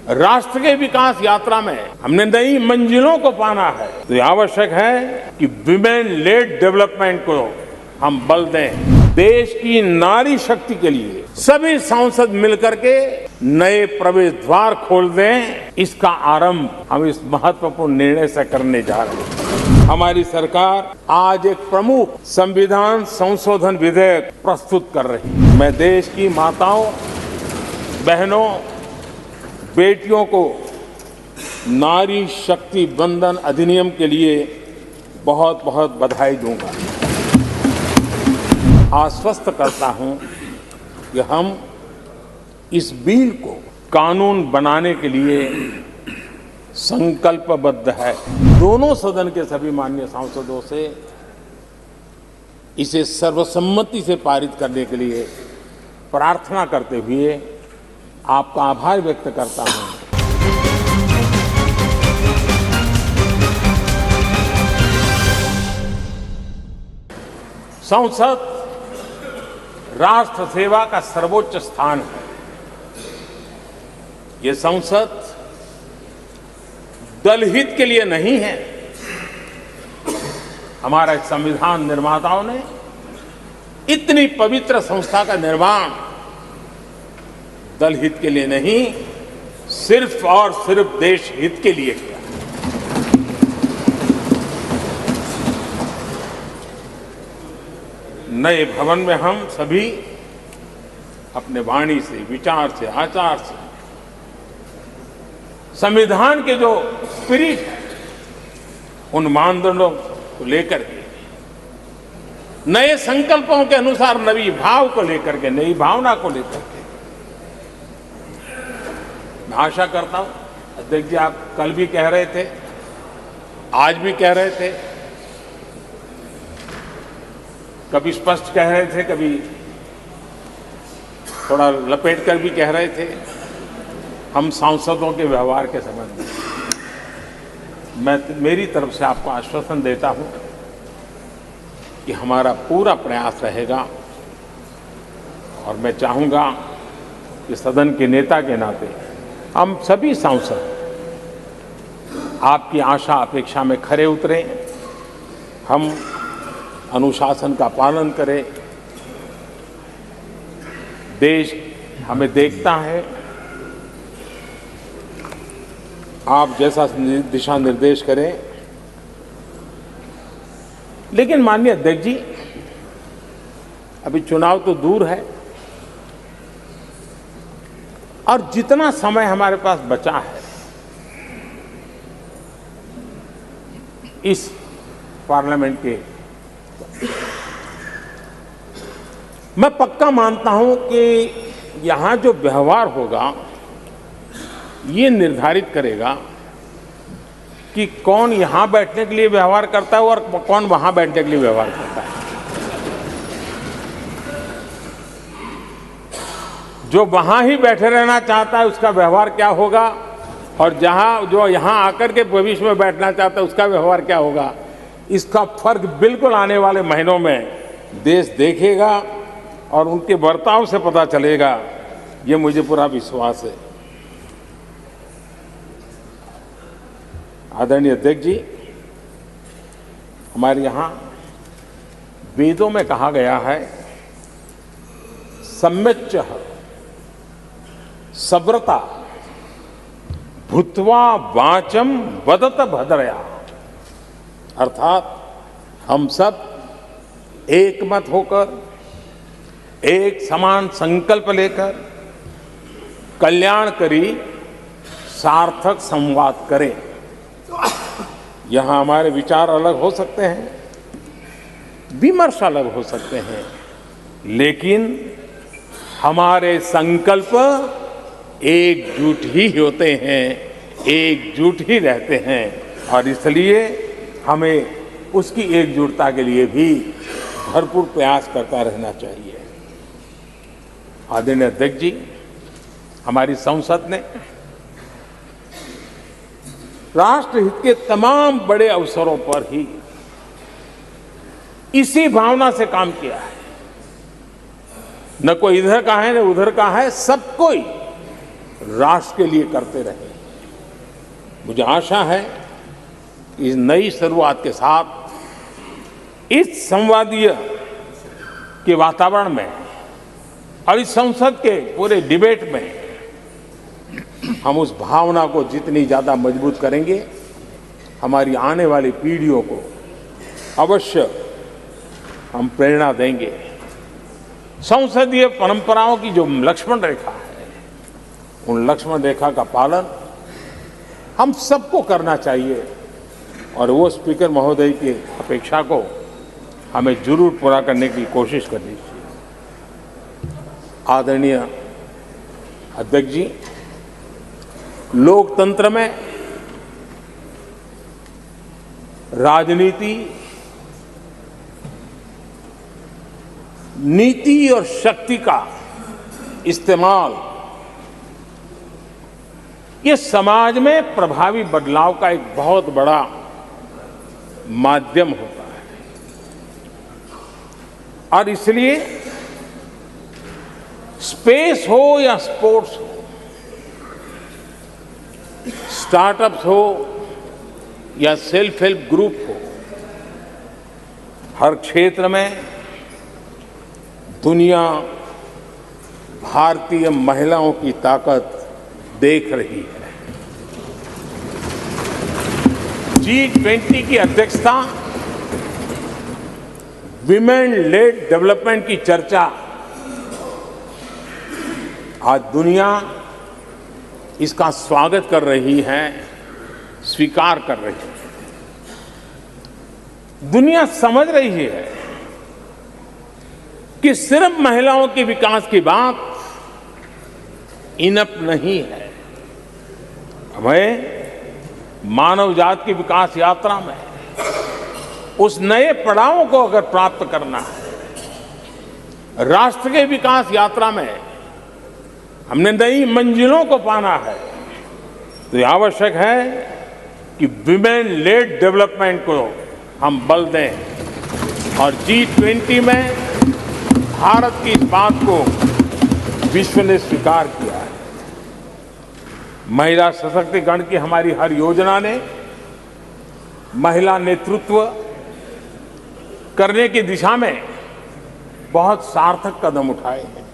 राष्ट्र के विकास यात्रा में हमने नई मंजिलों को पाना है तो ये आवश्यक है कि विमेन लेड डेवलपमेंट को हम बल दें। देश की नारी शक्ति के लिए सभी सांसद मिलकर के नए प्रवेश द्वार खोल दें। इसका आरंभ हम इस महत्वपूर्ण निर्णय से करने जा रहे हैं। हमारी सरकार आज एक प्रमुख संविधान संशोधन विधेयक प्रस्तुत कर रही है। मैं देश की माताओं, बहनों, बेटियों को नारी शक्ति बंधन अधिनियम के लिए बहुत बहुत बधाई दूंगा। आश्वस्त करता हूं कि हम इस बिल को कानून बनाने के लिए संकल्पबद्ध है। दोनों सदन के सभी माननीय सांसदों से इसे सर्वसम्मति से पारित करने के लिए प्रार्थना करते हुए आपका आभार व्यक्त करता हूं। संसद राष्ट्र सेवा का सर्वोच्च स्थान है। ये संसद दलहित के लिए नहीं है। हमारे संविधान निर्माताओं ने इतनी पवित्र संस्था का निर्माण दलहित के लिए नहीं, सिर्फ और सिर्फ देश हित के लिए किया। नए भवन में हम सभी अपने वाणी से, विचार से, आचार से संविधान के जो स्पिरिट है उन मानदंडों को लेकर के, नए संकल्पों के अनुसार नई भाव को लेकर के, नई भावना को लेकर के मैं आशा करता हूं। अध्यक्ष जी, आप कल भी कह रहे थे, आज भी कह रहे थे, कभी स्पष्ट कह रहे थे, कभी थोड़ा लपेट कर भी कह रहे थे। हम सांसदों के व्यवहार के संबंध में मेरी तरफ से आपको आश्वासन देता हूं कि हमारा पूरा प्रयास रहेगा और मैं चाहूंगा कि सदन के नेता के नाते हम सभी सांसद आपकी आशा अपेक्षा में खरे उतरें, हम अनुशासन का पालन करें। देश हमें देखता है, आप जैसा दिशा निर्देश करें। लेकिन माननीय अध्यक्ष जी, अभी चुनाव तो दूर है और जितना समय हमारे पास बचा है इस पार्लियामेंट के, मैं पक्का मानता हूं कि यहां जो व्यवहार होगा ये निर्धारित करेगा कि कौन यहां बैठने के लिए व्यवहार करता है और कौन वहां बैठने के लिए व्यवहार करता है। जो वहां ही बैठे रहना चाहता है उसका व्यवहार क्या होगा, और जो यहां आकर के भविष्य में बैठना चाहता है उसका व्यवहार क्या होगा, इसका फर्क बिल्कुल आने वाले महीनों में देश देखेगा और उनके बर्ताव से पता चलेगा। ये मुझे पूरा विश्वास है। आदरणीय अध्यक्ष जी, हमारे यहाँ वेदों में कहा गया है, सम्यच्च सब्रता भूत्वा वाचम वदत भद्रया, अर्थात हम सब एक मत होकर, एक समान संकल्प लेकर कल्याणकारी सार्थक संवाद करें। यहां हमारे विचार अलग हो सकते हैं, विमर्श अलग हो सकते हैं, लेकिन हमारे संकल्प एकजुट ही होते हैं, एकजुट ही रहते हैं और इसलिए हमें उसकी एकजुटता के लिए भी भरपूर प्रयास करता रहना चाहिए। आदरणीय अध्यक्ष जी, हमारी संसद ने राष्ट्रहित के तमाम बड़े अवसरों पर ही इसी भावना से काम किया है। न कोई इधर का है न उधर का है, सब कोई राष्ट्र के लिए करते रहे। मुझे आशा है कि इस नई शुरुआत के साथ इस संवादीय के वातावरण में और इस संसद के पूरे डिबेट में हम उस भावना को जितनी ज़्यादा मजबूत करेंगे, हमारी आने वाली पीढ़ियों को अवश्य हम प्रेरणा देंगे। संसदीय परंपराओं की जो लक्ष्मण रेखा है, उन लक्ष्मण रेखा का पालन हम सबको करना चाहिए और वो स्पीकर महोदय की अपेक्षा को हमें जरूर पूरा करने की कोशिश करनी चाहिए। आदरणीय अध्यक्ष जी, लोकतंत्र में राजनीति, नीति और शक्ति का इस्तेमाल ये समाज में प्रभावी बदलाव का एक बहुत बड़ा माध्यम होता है और इसलिए स्पेस हो या स्पोर्ट्स हो, स्टार्टअप्स हो या सेल्फ हेल्प ग्रुप हो, हर क्षेत्र में दुनिया भारतीय महिलाओं की ताकत देख रही है। G20 की अध्यक्षता, विमेन लेड डेवलपमेंट की चर्चा, आज दुनिया इसका स्वागत कर रही है, स्वीकार कर रही है। दुनिया समझ रही है कि सिर्फ महिलाओं के विकास की बात इनफ नहीं है। हमें मानव जाति की विकास यात्रा में उस नए पड़ाव को अगर प्राप्त करना है, राष्ट्र के विकास यात्रा में हमने नई मंजिलों को पाना है, तो ये आवश्यक है कि विमेन लेड डेवलपमेंट को हम बल दें और G20 में भारत की इस बात को विश्व ने स्वीकार किया है। महिला सशक्तिकरण की हमारी हर योजना ने महिला नेतृत्व करने की दिशा में बहुत सार्थक कदम उठाए हैं।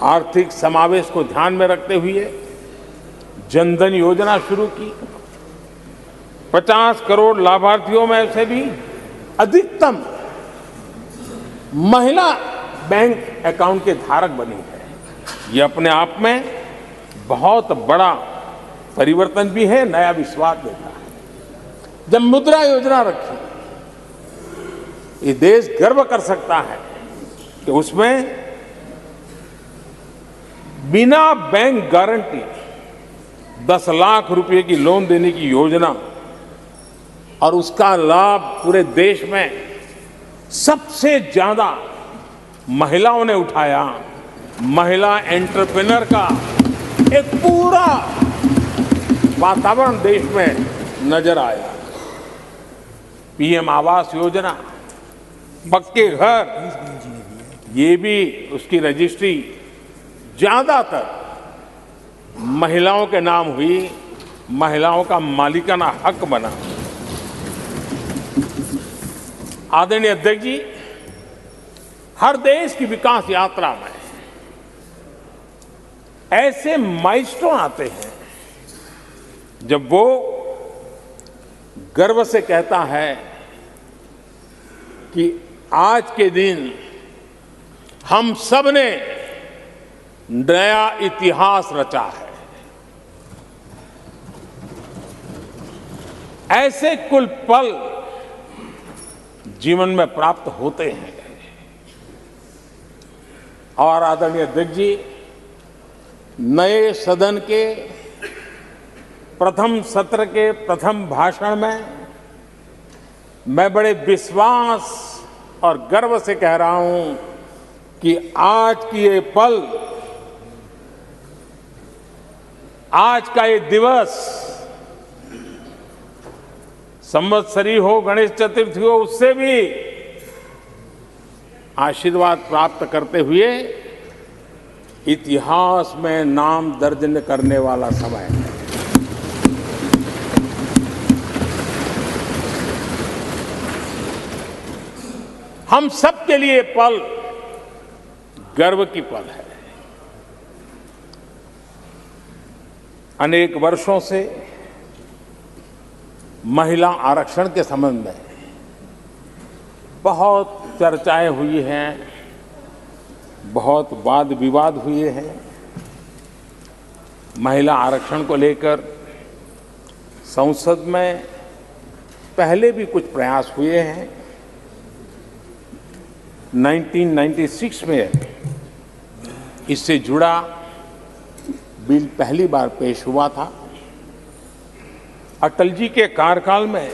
आर्थिक समावेश को ध्यान में रखते हुए जनधन योजना शुरू की। 50 करोड़ लाभार्थियों में से भी अधिकतम महिला बैंक अकाउंट के धारक बनी है। ये अपने आप में बहुत बड़ा परिवर्तन भी है, नया विश्वास देता है। जब मुद्रा योजना रखी, ये देश गर्व कर सकता है कि उसमें बिना बैंक गारंटी 10 लाख रुपए की लोन देने की योजना और उसका लाभ पूरे देश में सबसे ज्यादा महिलाओं ने उठाया। महिला एंटरप्रेन्योर का एक पूरा वातावरण देश में नजर आया। पीएम आवास योजना, पक्के घर, ये भी उसकी रजिस्ट्री ज्यादातर महिलाओं के नाम हुई, महिलाओं का मालिकाना हक बना। आदरणीय अध्यक्ष जी, हर देश की विकास यात्रा में ऐसे माइलस्टोन आते हैं जब वो गर्व से कहता है कि आज के दिन हम सब ने नया इतिहास रचा है। ऐसे कुल पल जीवन में प्राप्त होते हैं। और आदरणीय अध्यक्ष जी, नए सदन के प्रथम सत्र के प्रथम भाषण में मैं बड़े विश्वास और गर्व से कह रहा हूं कि आज की ये पल, आज का ये दिवस, संवत्सरी हो, गणेश चतुर्थी हो, उससे भी आशीर्वाद प्राप्त करते हुए इतिहास में नाम दर्ज करने वाला समय है। हम सब के लिए पल गर्व की पल है। अनेक वर्षों से महिला आरक्षण के संबंध में बहुत चर्चाएं हुई हैं, बहुत वाद विवाद हुए हैं। महिला आरक्षण को लेकर संसद में पहले भी कुछ प्रयास हुए हैं। 1996 में इससे जुड़ा बिल पहली बार पेश हुआ था। अटल जी के कार्यकाल में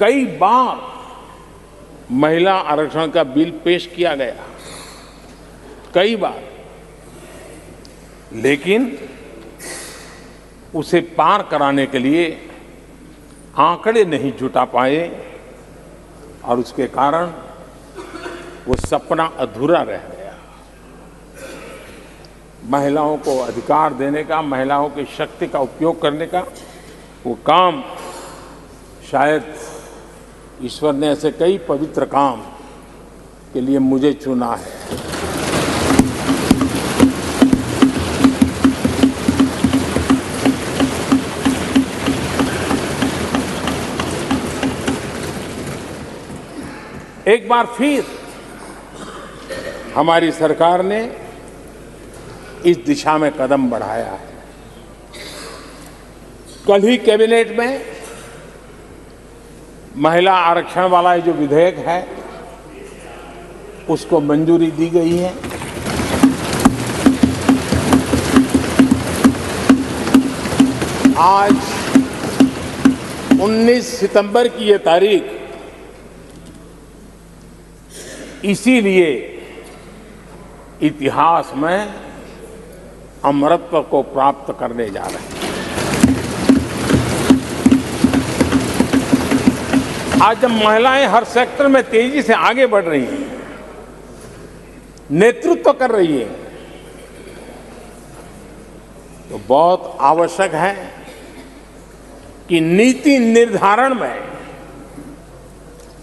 कई बार महिला आरक्षण का बिल पेश किया गया, कई बार, लेकिन उसे पार कराने के लिए आंकड़े नहीं जुटा पाए और उसके कारण वो सपना अधूरा रह गया। महिलाओं को अधिकार देने का, महिलाओं की शक्ति का उपयोग करने का वो काम, शायद ईश्वर ने ऐसे कई पवित्र काम के लिए मुझे चुना है। एक बार फिर हमारी सरकार ने इस दिशा में कदम बढ़ाया है। कल ही कैबिनेट में महिला आरक्षण वाला जो विधेयक है उसको मंजूरी दी गई है। आज 19 सितंबर की ये तारीख इसीलिए इतिहास में अमरत्व को प्राप्त करने जा रहे हैं। आज जब महिलाएं हर सेक्टर में तेजी से आगे बढ़ रही हैं, नेतृत्व कर रही हैं, तो बहुत आवश्यक है कि नीति निर्धारण में,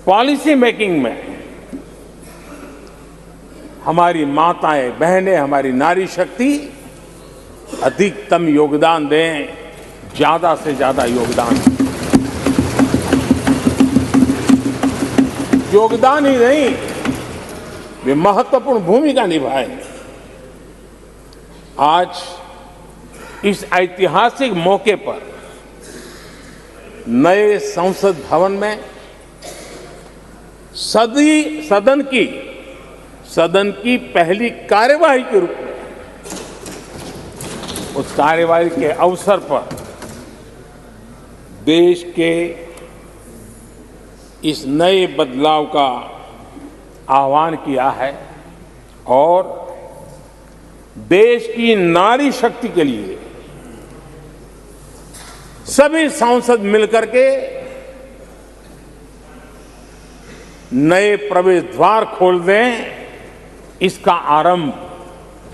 पॉलिसी मेकिंग में हमारी माताएं, बहनें, हमारी नारी शक्ति अधिकतम योगदान दें, ज्यादा से ज्यादा योगदान दें। योगदान ही नहीं, वे महत्वपूर्ण भूमिका निभाएं। आज इस ऐतिहासिक मौके पर नए संसद भवन में सदन की पहली कार्यवाही के रूप में, उस कार्यवाही के अवसर पर देश के इस नए बदलाव का आह्वान किया है और देश की नारी शक्ति के लिए सभी सांसद मिलकर के नए प्रवेश द्वार खोल दें। इसका आरंभ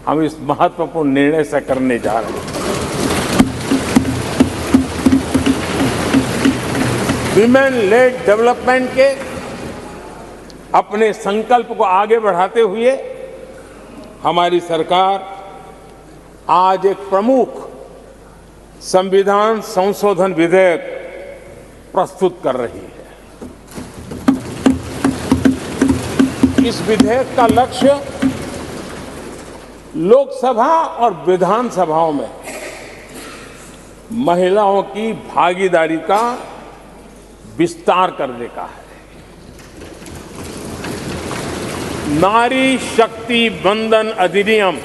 हम इस महत्वपूर्ण निर्णय से करने जा रहे हैं। विमेन लेड डेवलपमेंट के अपने संकल्प को आगे बढ़ाते हुए हमारी सरकार आज एक प्रमुख संविधान संशोधन विधेयक प्रस्तुत कर रही है। इस विधेयक का लक्ष्य लोकसभा और विधानसभाओं में महिलाओं की भागीदारी का विस्तार करने का है। नारी शक्ति वंदन अधिनियम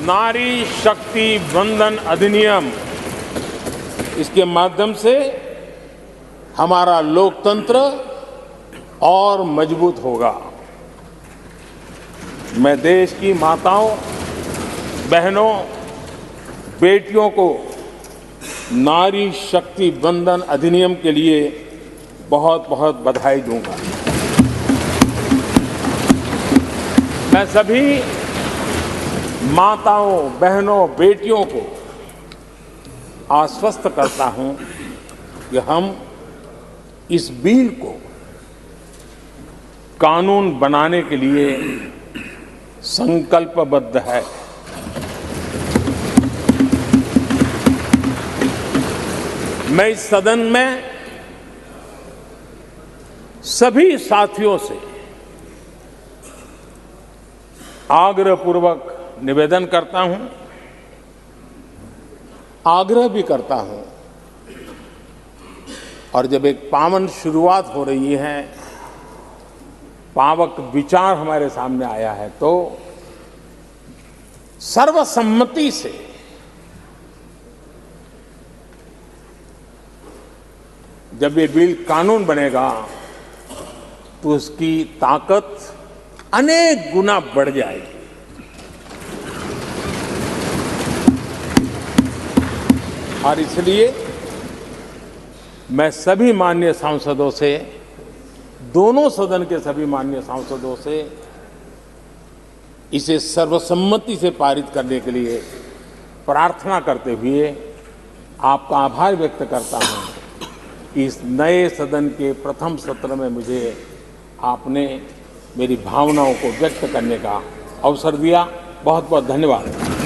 नारी शक्ति वंदन अधिनियम, इसके माध्यम से हमारा लोकतंत्र और मजबूत होगा। मैं देश की माताओं, बहनों, बेटियों को नारी शक्ति वंदन अधिनियम के लिए बहुत बहुत बधाई दूंगा। मैं सभी माताओं, बहनों, बेटियों को आश्वस्त करता हूं कि हम इस बिल को कानून बनाने के लिए संकल्पबद्ध है। मैं इस सदन में सभी साथियों से आग्रहपूर्वक निवेदन करता हूं, आग्रह भी करता हूं, और जब एक पावन शुरुआत हो रही है, पावक विचार हमारे सामने आया है, तो सर्वसम्मति से जब ये बिल कानून बनेगा तो उसकी ताकत अनेक गुना बढ़ जाएगी। और इसलिए मैं सभी माननीय सांसदों से, दोनों सदन के सभी माननीय सांसदों से इसे सर्वसम्मति से पारित करने के लिए प्रार्थना करते हुए आपका आभार व्यक्त करता हूं कि इस नए सदन के प्रथम सत्र में मुझे आपने मेरी भावनाओं को व्यक्त करने का अवसर दिया। बहुत बहुत धन्यवाद।